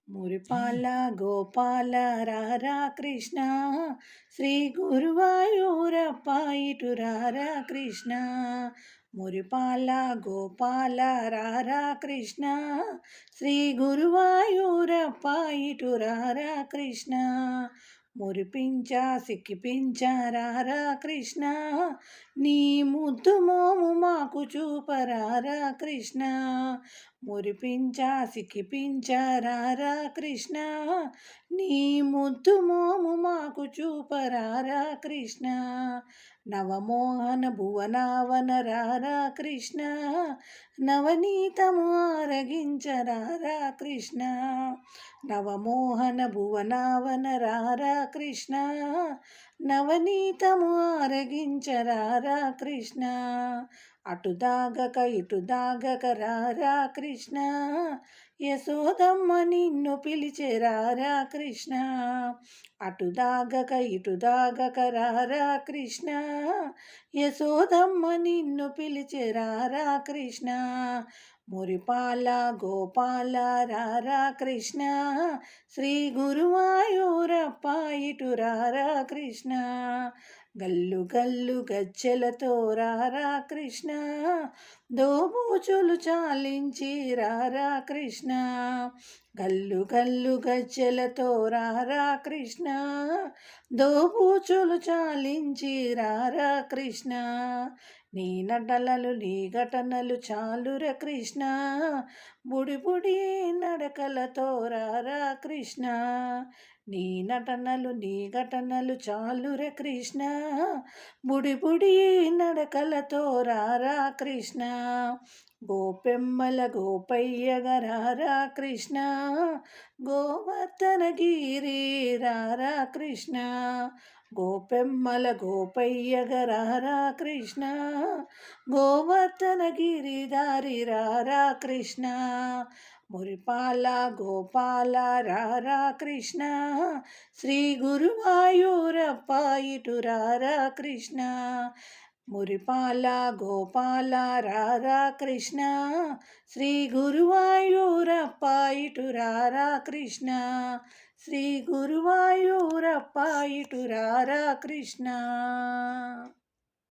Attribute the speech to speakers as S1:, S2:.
S1: మురిపాల గోపాల రారా కృష్ణ, శ్రీ గురువాయూరప్ప ఇటు రారా కృష్ణ. మురిపాల గోపాల రారా కృష్ణ, శ్రీ గురువాయూరప్ప ఇటు రారా కృష్ణ. మురిపించా సిక్కిపించారారా కృష్ణ, నీ ముద్దు మోము మాకు చూపరారా కృష్ణ. మురిపించా సిక్కిపించారారా కృష్ణ, నీ ముద్దు మోము మాకు చూపరారా కృష్ణ. నవమోహన భువనావన రారా కృష్ణ, నవనీతము ఆరగించరారా కృష్ణ. నవమోహన భువనావన రారా కృష్ణ, నవనీతము ఆరగించరారా కృష్ణ. అటుదాగక ఇటుదాగక రారా కృష్ణ, యశోదమ్మ నిన్ను పిలిచెరారా కృష్ణ. అటుదాగక ఇటుదాగక రారా కృష్ణ, యశోదమ్మ నిన్ను పిలిచెరారా కృష్ణ. మురిపాల గోపాల రారా కృష్ణ, శ్రీ గురువాయూరప్ప ఇటు రారా కృష్ణ. గల్లు గల్లు గజ్జెలతో రారా కృష్ణ, దోబూచులు చాలించి రారా కృష్ణ. గల్లు గల్లు గజ్జెలతో రారా కృష్ణ, దోబూచులు చాలించి రారా కృష్ణ. నీ నటనలు నీ ఘటనలు చాలుర కృష్ణ, బుడి బుడి నడకలతో రారా కృష్ణ. నీ నటనలు నీ ఘటనలు చాలుర కృష్ణ, బుడి బుడి నడకలతో రారా కృష్ణ. గోపెమ్మల గోపయ్యగా రారా కృష్ణ, గోవర్ధనగిరి రారా కృష్ణ. గోపెమ్మల గోపయ్యగా రారా కృష్ణ, గోవర్ధనగిరి దారి రారా కృష్ణ. మురిపాల గోపాల రారా కృష్ణ, శ్రీ గురువాయూరప్ప ఇటు రారా కృష్ణ. మురిపాల గోపాల రారా కృష్ణ, శ్రీ గురువాయూరప్ప ఇటు రారా కృష్ణ. శ్రీ గురువాయూరప్ప ఇటు రారా కృష్ణ.